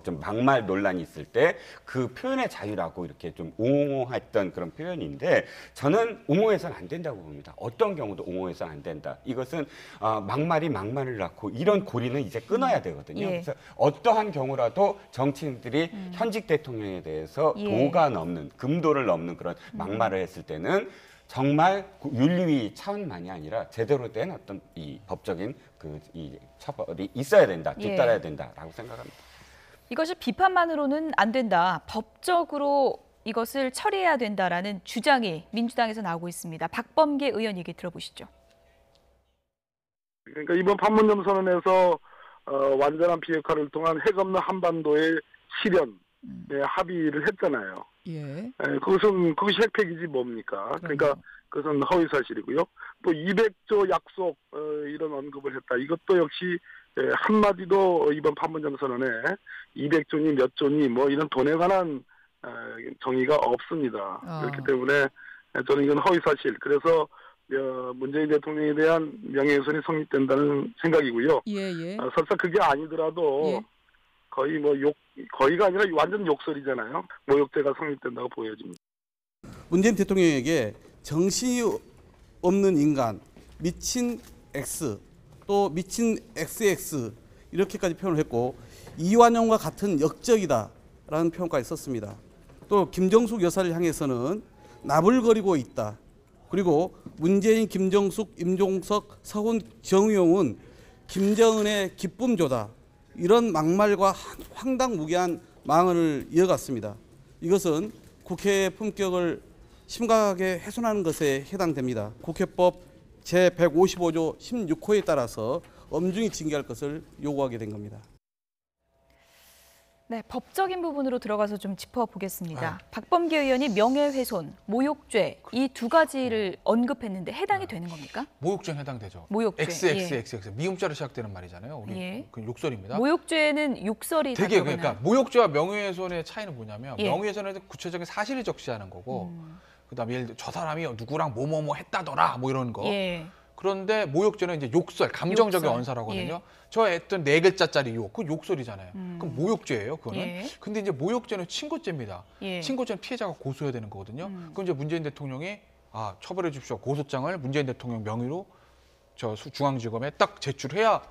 좀 막말 논란이 있을 때 그 표현의 자유라고 이렇게 좀 옹호했던 그런 표현인데 저는 옹호해서는 안 된다고 봅니다. 어떤 경우도 옹호해서는 안 된다. 이것은 막말이 막말을 낳고 이런 고리는 이제 끊어야 되거든요. 예. 그래서 어떠한 경우라도 정치인들이 현직 대통령에 대해서 예. 도가 넘는 금도를 넘는 그런 막말을 했을 때는 정말 윤리위 차원만이 아니라 제대로 된 어떤 이 법적인 이 처벌이 있어야 된다, 뒤따라야 된다라고 생각합니다. 이것이 비판만으로는 안 된다. 법적으로 이것을 처리해야 된다라는 주장이 민주당에서 나오고 있습니다. 박범계 의원 얘기 들어보시죠. 그러니까 이번 판문점 선언에서 완전한 비핵화를 통한 핵 없는 한반도의 실현에 합의를 했잖아요. 예. 그것이 핵폐기지 뭡니까? 그러니까 그것은 허위 사실이고요. 또 200조 약속 이런 언급을 했다. 이것도 역시 한마디도 이번 판문점 선언에 200조니 몇 조니 뭐 이런 돈에 관한 정의가 없습니다. 그렇기 때문에 저는 이건 허위 사실. 그래서 문재인 대통령에 대한 명예훼손이 성립된다는 생각이고요. 예. 설사 그게 아니더라도 거의가 아니라 완전 욕설이잖아요. 모욕죄가 성립된다고 보여집니다. 문재인 대통령에게 정신이 없는 인간, 미친 X, 또 미친 XX 이렇게까지 표현을 했고 이완용과 같은 역적이다라는 표현까지 썼습니다. 또 김정숙 여사를 향해서는 나불거리고 있다. 그리고 문재인, 김정숙, 임종석, 서훈, 정의용은 김정은의 기쁨조다. 이런 막말과 황당무계한 망언을 이어갔습니다. 이것은 국회의 품격을 심각하게 훼손하는 것에 해당됩니다. 국회법 제155조 16호에 따라서 엄중히 징계할 것을 요구하게 된 겁니다. 네, 법적인 부분으로 들어가서 좀 짚어보겠습니다. 박범계 의원이 명예훼손, 모욕죄 이 두 가지를 언급했는데 해당이 되는 겁니까? 모욕죄는 해당되죠. 모욕죄. XXXX 미음자로 시작되는 말이잖아요. 우리 그 욕설입니다. 모욕죄는 욕설이 되게 다 그러니까 모욕죄와 명예훼손의 차이는 뭐냐면 예. 명예훼손은 구체적인 사실을 적시하는 거고 그다음에 예를 들어 저 사람이 누구랑 뭐뭐뭐 했다더라 뭐 이런 거. 예. 그런데 모욕죄는 이제 욕설, 감정적인 욕설. 언사라거든요. 예. 저 했던 4글자짜리 욕, 그건 욕설이잖아요. 그럼 모욕죄예요, 그거는. 예. 근데 이제 모욕죄는 친고죄입니다. 예. 친고죄는 피해자가 고소해야 되는 거거든요. 그럼 이제 문재인 대통령이 처벌해 주십시오. 고소장을 문재인 대통령 명의로 저 중앙지검에 딱 제출해야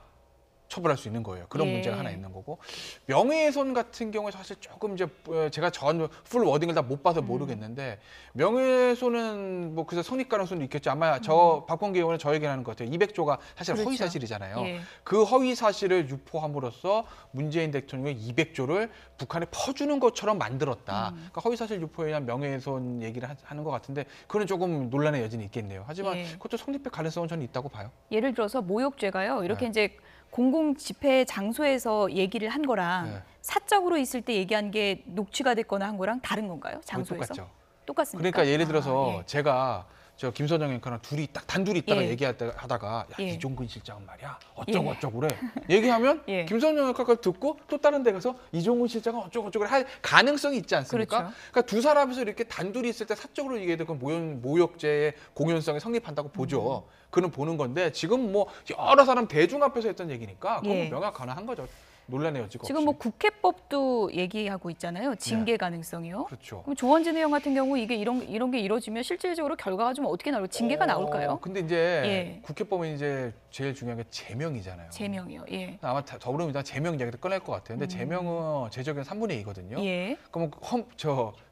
처벌할 수 있는 거예요. 그런 예. 문제가 하나 있는 거고 명예훼손 같은 경우에 사실 조금 이제 제가 전 풀 워딩을 다 못 봐서 모르겠는데 명예훼손은 뭐 그래서 성립 가능성은 있겠죠. 아마 저 박범계 의원은 저 얘기하는 것 같아요. 200조가 사실 그렇죠. 허위 사실이잖아요. 예. 그 허위 사실을 유포함으로써 문재인 대통령의 200조를 북한에 퍼주는 것처럼 만들었다. 그러니까 허위 사실 유포에 의한 명예훼손 얘기를 하는 것 같은데 그거는 조금 논란의 여지는 있겠네요. 하지만 예. 그것도 성립의 가능성은 저는 있다고 봐요. 예를 들어서 모욕죄가요. 이렇게 네. 이제 공공 집회 장소에서 얘기를 한 거랑 네. 사적으로 있을 때 얘기한 게 녹취가 됐거나 한 거랑 다른 건가요? 장소에서? 똑같죠. 똑같습니까? 그러니까 예를 들어서 예. 제가 저 김선영 앵커랑 둘이 딱 단둘이 있다가 예. 얘기하다가 야, 예. 이종근 실장은 말이야 어쩌고 어쩌고 그래 얘기하면 김선영 앵커가 듣고 또 다른 데 가서 이종근 실장은 어쩌고 어쩌고 할 가능성이 있지 않습니까? 그렇죠. 그러니까 두 사람에서 이렇게 단둘이 있을 때 사적으로 얘기해도 그 모욕죄의 공연성이 성립한다고 보죠. 그는 보는 건데 지금 뭐 여러 사람 대중 앞에서 했던 얘기니까 그건 예. 명확 가능한 거죠. 논란의 여지가 지금 없이. 뭐 국회법도 얘기하고 있잖아요. 징계 가능성이요. 그렇죠. 그럼 조원진 의원 같은 경우 이게 이런 게 이루어지면 실질적으로 결과가 좀 어떻게 나올까요? 징계가 나올까요? 근데 이제 예. 국회법은 이제 제일 중요한 게 제명이잖아요. 제명이요. 예. 아마 더불어민주당 제명 이야기도 꺼낼 것 같아요. 근데 제명은 제적은 3분의 2거든요. 예. 그럼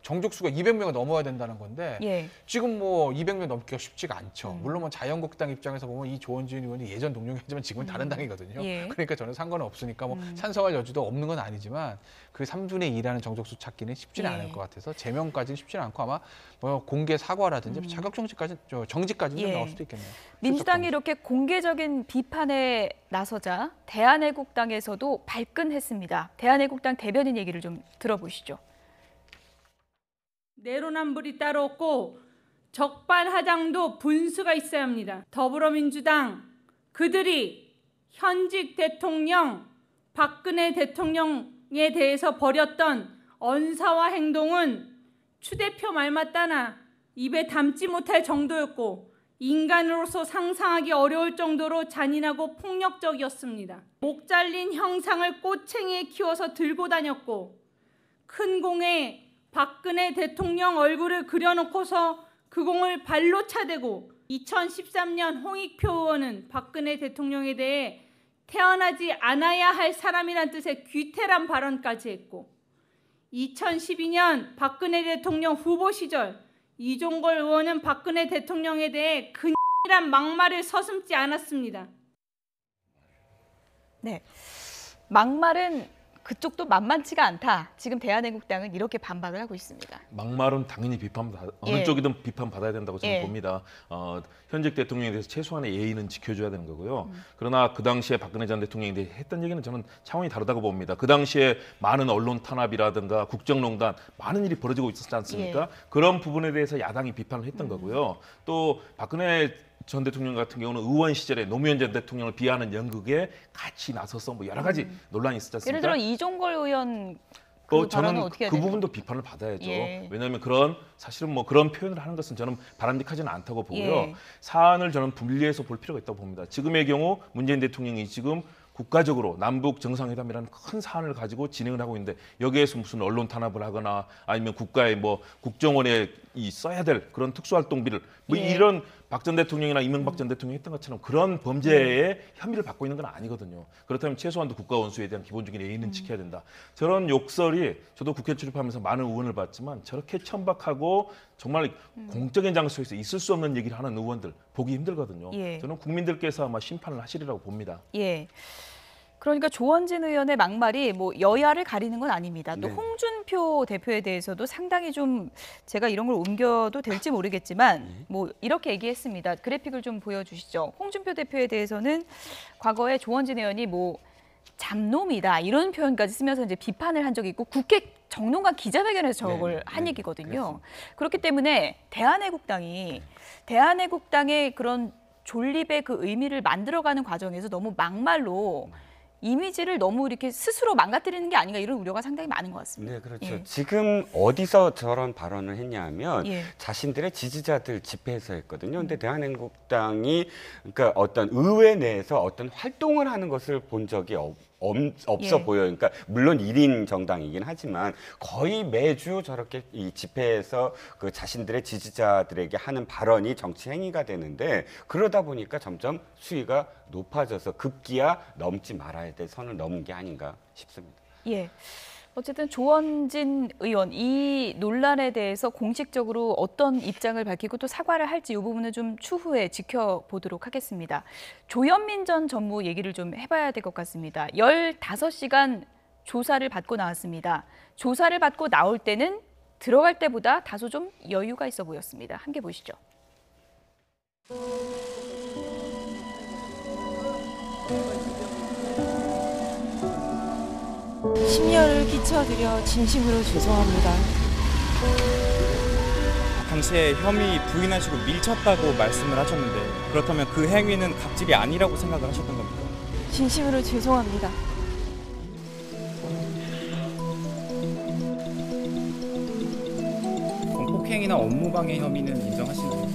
정족수가 200명이 넘어야 된다는 건데 예. 지금 뭐 200명 넘기가 쉽지가 않죠. 물론 뭐 자유한국당 입장에서 보면 이 조원진 의원이 예전 동료이지만 지금은 다른 당이거든요. 예. 그러니까 저는 상관은 없으니까 뭐 찬성할 여지도 없는 건 아니지만 그 3분의 2라는 정족수 찾기는 쉽지는 않을 것 같아서 제명까지는 쉽지는 않고 아마 뭐 공개 사과라든지 자격정지까지 정지까지는 좀 나올 수도 있겠네요. 민주당이 이렇게 공개적인 비판에 나서자 대한애국당에서도 발끈했습니다. 대한애국당 대변인 얘기를 좀 들어보시죠. 내로남불이 따로 없고 적반하장도 분수가 있어야 합니다. 더불어민주당 그들이 현직 대통령 박근혜 대통령에 대해서 벌였던 언사와 행동은 추 대표 말 맞다나 입에 담지 못할 정도였고 인간으로서 상상하기 어려울 정도로 잔인하고 폭력적이었습니다. 목 잘린 형상을 꼬챙이에 키워서 들고 다녔고 큰 공에 박근혜 대통령 얼굴을 그려놓고서 그 공을 발로 차대고 2013년 홍익표 의원은 박근혜 대통령에 대해 태어나지 않아야 할 사람이란 뜻의 귀태란 발언까지 했고 2012년 박근혜 대통령 후보 시절 이종걸 의원은 박근혜 대통령에 대해 근이란 막말을 서슴지 않았습니다. 네, 막말은 그쪽도 만만치가 않다. 지금 대한애국당은 이렇게 반박을 하고 있습니다. 막말은 당연히 어느 쪽이든 비판받아야 된다고 저는 봅니다. 현직 대통령에 대해서 최소한의 예의는 지켜줘야 되는 거고요. 그러나 그 당시에 박근혜 전 대통령에 대해 했던 얘기는 저는 차원이 다르다고 봅니다. 그 당시에 많은 언론 탄압이라든가 국정농단 많은 일이 벌어지고 있었지 않습니까? 그런 부분에 대해서 야당이 비판을 했던 거고요. 또 박근혜 전 대통령 같은 경우는 의원 시절에 노무현 전 대통령을 비하하는 연극에 같이 나서서 뭐 여러 가지 논란이 있었지 않습니까? 예를 들어 이종걸 의원 그 발언은 저는 어떻게 해야 그 되나요? 부분도 비판을 받아야죠. 예. 왜냐하면 사실은 뭐 그런 표현을 하는 것은 저는 바람직하지는 않다고 보고요. 예. 사안을 저는 분리해서 볼 필요가 있다고 봅니다. 지금의 경우 문재인 대통령이 지금 국가적으로 남북 정상회담이라는 큰 사안을 가지고 진행을 하고 있는데 여기에서 무슨 언론 탄압을 하거나 아니면 국가의 뭐 국정원에 써야 될 그런 특수활동비를 뭐 이런 박 전 대통령이나 이명박 전 대통령이 했던 것처럼 그런 범죄의 혐의를 받고 있는 건 아니거든요. 그렇다면 최소한도 국가 원수에 대한 기본적인 예의는 지켜야 된다. 저런 욕설이 저도 국회 출입하면서 많은 의원을 봤지만 저렇게 천박하고 정말 공적인 장소에서 있을 수 없는 얘기를 하는 의원들 보기 힘들거든요. 저는 국민들께서 아마 심판을 하시리라고 봅니다. 예. 그러니까 조원진 의원의 막말이 뭐 여야를 가리는 건 아닙니다. 또 네. 홍준표 대표에 대해서도 상당히 좀 제가 이런 걸 옮겨도 될지 모르겠지만 뭐 이렇게 얘기했습니다. 그래픽을 좀 보여주시죠. 홍준표 대표에 대해서는 과거에 조원진 의원이 뭐 잡놈이다 이런 표현까지 쓰면서 이제 비판을 한 적이 있고 국회 정론관 기자회견에서 저걸 한 얘기거든요. 그렇습니다. 그렇기 때문에 대한애국당의 그런 존립의 그 의미를 만들어가는 과정에서 너무 막말로 이미지를 너무 이렇게 스스로 망가뜨리는 게 아닌가 이런 우려가 상당히 많은 것 같습니다. 네, 그렇죠. 예. 지금 어디서 저런 발언을 했냐면 예. 자신들의 지지자들 집회에서 했거든요. 근데 대한민국당이 그러니까 어떤 의회 내에서 어떤 활동을 하는 것을 본 적이 없어 예. 보여요. 그러니까 물론 1인 정당이긴 하지만 거의 매주 저렇게 이 집회에서 그 자신들의 지지자들에게 하는 발언이 정치 행위가 되는데 그러다 보니까 점점 수위가 높아져서 급기야 넘지 말아야 될 선을 넘은 게 아닌가 싶습니다. 예. 어쨌든 조원진 의원 이 논란에 대해서 공식적으로 어떤 입장을 밝히고 또 사과를 할지 이 부분은 좀 추후에 지켜보도록 하겠습니다. 조현민 전 전무 얘기를 좀 해봐야 될 것 같습니다. 15시간 조사를 받고 나왔습니다. 조사를 받고 나올 때는 들어갈 때보다 다소 좀 여유가 있어 보였습니다. 함께 보시죠. 심려를 끼쳐드려 진심으로 죄송합니다. 당시에 혐의 부인하시고 밀쳤다고 말씀을 하셨는데 그렇다면 그 행위는 갑질이 아니라고 생각을 하셨던 겁니까? 진심으로 죄송합니다. 폭행이나 업무방해 혐의는 인정하시나요?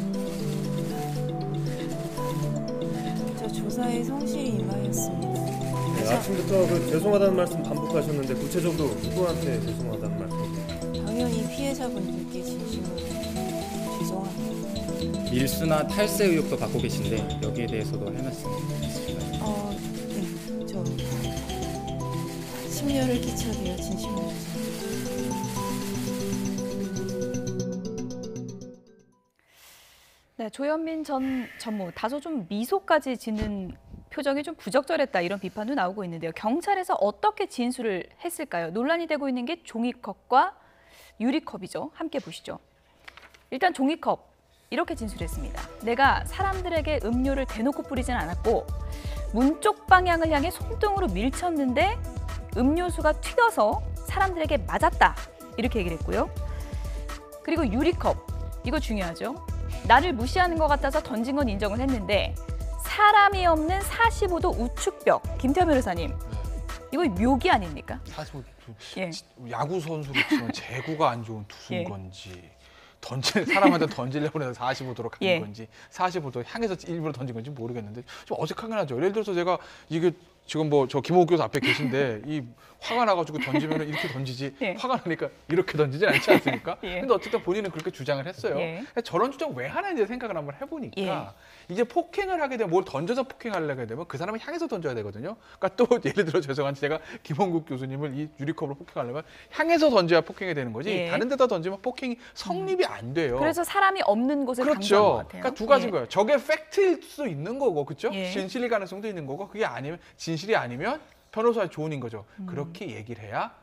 저 조사에 성실히 임하였습니다. 네, 아침부터 그 죄송하다는 말씀 반복하셨는데 구체적으로 누구한테 죄송하다는 말씀? 당연히 피해자분들께 진심으로 죄송합니다. 밀수나 탈세 의혹도 받고 계신데 여기에 대해서도 할 말씀 있으신가요? 네, 저 심려를 끼쳐드려 진심으로 죄송합니다. 네, 조현민 전 전무 다소 좀 미소까지 짓는 표정이 좀 부적절했다 이런 비판도 나오고 있는데요. 경찰에서 어떻게 진술을 했을까요? 논란이 되고 있는 게 종이컵과 유리컵이죠. 함께 보시죠. 일단 종이컵 이렇게 진술했습니다. 내가 사람들에게 음료를 대놓고 뿌리진 않았고 문 쪽 방향을 향해 손등으로 밀쳤는데 음료수가 튀겨서 사람들에게 맞았다 이렇게 얘기를 했고요. 그리고 유리컵 이거 중요하죠. 나를 무시하는 것 같아서 던진 건 인정을 했는데 사람이 없는 45도 우측벽 김태현 변호사님 이거 묘기 아닙니까? 45도 예. 야구 선수로 치면 제구가 안 좋은 투수인 예. 건지 사람한테 던지려고 해서 45도로 가는 예. 건지 45도 향해서 일부러 던진 건지 모르겠는데 좀 어색하긴 하죠. 예를 들어서 제가 이게 지금 뭐 저 김호국 교수 앞에 계신데 이 화가 나가지고 던지면 이렇게 던지지 예. 화가 나니까 이렇게 던지진 않지 않습니까? 예. 근데 어쨌든 본인은 그렇게 주장을 했어요. 예. 저런 주장 왜 하는지 생각을 한번 해보니까 예. 이제 폭행을 하게 되면 뭘 던져서 폭행하려게 되면 그 사람을 향해서 던져야 되거든요. 그러니까 또 예를 들어 죄송한데 제가 김홍국 교수님을 이 유리컵으로 폭행하려면 향해서 던져야 폭행이 되는 거지 예. 다른 데다 던지면 폭행이 성립이 안 돼요. 그래서 사람이 없는 곳에 강조한 것 그렇죠. 같아요. 그러니까 두 가지인 예. 거예요. 저게 팩트일 수도 있는 거고, 그렇죠? 예. 진실일 가능성도 있는 거고, 그게 아니면 진실이 아니면 변호사의 조언인 거죠. 그렇게 얘기를 해야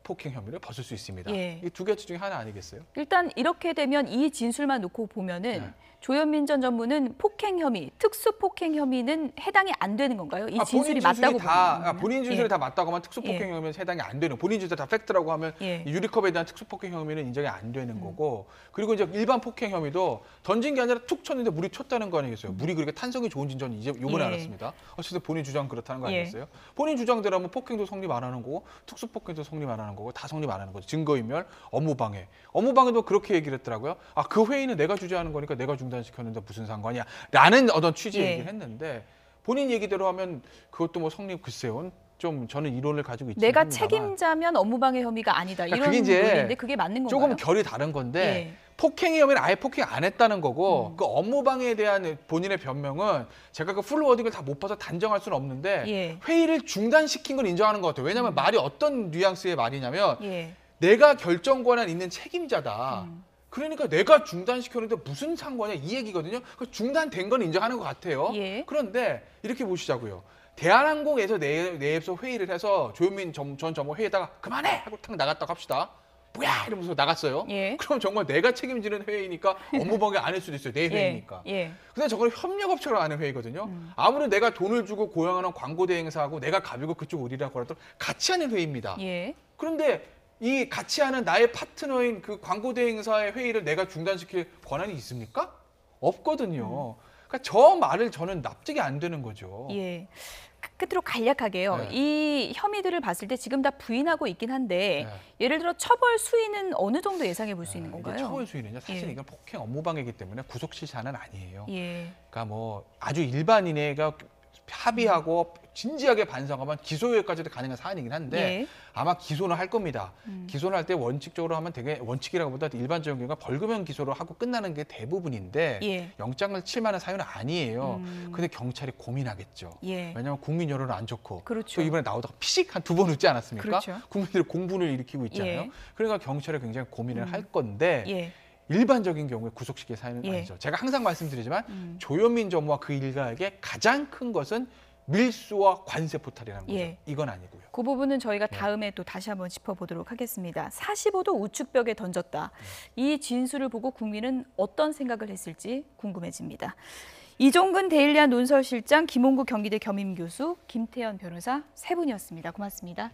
폭행 혐의를 벗을 수 있습니다. 예. 이 두 가지 중에 하나 아니겠어요? 일단 이렇게 되면 이 진술만 놓고 보면은 네. 조현민 전 전무는 폭행 혐의, 특수 폭행 혐의는 해당이 안 되는 건가요? 이 진술이 맞다고 보면. 본인 진술이 예. 다 맞다고 하면 특수 폭행 혐의는 해당이 안 되는. 본인 진술 다 팩트라고 하면 예. 이 유리컵에 대한 특수 폭행 혐의는 인정이 안 되는 거고. 그리고 이제 일반 폭행 혐의도 던진 게 아니라 툭 쳤는데 물이 쳤다는 거 아니겠어요? 물이 그렇게 탄성이 좋은지 저는 이제 요번에 예. 알았습니다. 어쨌든 본인 주장 그렇다는 거 예. 아니겠어요? 본인 주장대로 하면 폭행도 성립 안 하는 거고 특수 폭행도 성립 안 하는 거고 다 성립 안 하는 거죠. 증거인멸, 업무방해. 업무방해도 그렇게 얘기를 했더라고요. 아, 그 회의는 내가 주재하는 거니까 내가 중단시켰는데 무슨 상관이야? 라는 어떤 취지의 예. 얘기를 했는데 본인 얘기대로 하면 그것도 뭐 성립 글쎄요. 좀 저는 이론을 가지고 있지 내가 합니다만. 책임자면 업무방해 혐의가 아니다. 그러니까 이런 그게 이제 논리인데 그게 맞는 건가요? 조금 결이 다른 건데 예. 폭행의 혐의는 아예 폭행 안 했다는 거고 그 업무방해에 대한 본인의 변명은 제가 그 풀워딩을 다 못 봐서 단정할 수는 없는데 예. 회의를 중단시킨 건 인정하는 것 같아요. 왜냐하면 말이 어떤 뉘앙스의 말이냐면 예. 내가 결정권에 있는 책임자다. 그러니까 내가 중단시켰는데 무슨 상관이야 이 얘기거든요. 그 중단된 건 인정하는 것 같아요. 예. 그런데 이렇게 보시자고요. 대한항공에서 내에서 회의를 해서 조현민 전 전무 회의에다가 그만해 하고 탁 나갔다고 합시다. 뭐야 이러면서 나갔어요. 그럼 정말 내가 책임지는 회의니까 업무방해 안 할 수도 있어요. 내 회의니까. 근데 저걸 협력업체로 하는 회의거든요. 아무리 내가 돈을 주고 고용하는 광고 대행사하고 내가 갑이고 그쪽 을이라고 하더라도 같이 하는 회의입니다. 그런데 이 같이 하는 나의 파트너인 그 광고 대행사의 회의를 내가 중단시킬 권한이 있습니까? 없거든요. 그러니까 저 말을 저는 납득이 안 되는 거죠. 끝으로 간략하게요. 이 혐의들을 봤을 때 지금 다 부인하고 있긴 한데 예를 들어 처벌 수위는 어느 정도 예상해 볼 수 있는 건가요? 처벌 수위는요. 사실 이건 폭행 업무방해이기 때문에 구속 실시하는 아니에요. 그러니까 뭐 아주 일반인애가 합의하고 진지하게 반성하면 기소유예까지도 가능한 사안이긴 한데 아마 기소는 할 겁니다. 기소를 할 때 원칙적으로 하면 되게 원칙이라고보다 일반적인 경우가 벌금형 기소를 하고 끝나는 게 대부분인데 영장을 칠 만한 사유는 아니에요. 근데 경찰이 고민하겠죠. 왜냐하면 국민 여론은 안 좋고 또 이번에 나오다가 피식 한 2번 웃지 않았습니까? 국민들의 공분을 일으키고 있잖아요. 그러니까 경찰이 굉장히 고민을 할 건데 일반적인 경우에 구속시킬 사유는 아니죠. 제가 항상 말씀드리지만 조현민 전무와 그 일가에게 가장 큰 것은 밀수와 관세 포탈이라는 거죠. 이건 아니고요. 그 부분은 저희가 다음에 또 다시 한번 짚어보도록 하겠습니다. 45도 우측벽에 던졌다. 이 진술을 보고 국민은 어떤 생각을 했을지 궁금해집니다. 이종근 데일리안 논설실장, 김홍구 경기대 겸임교수, 김태현 변호사 세 분이었습니다. 고맙습니다.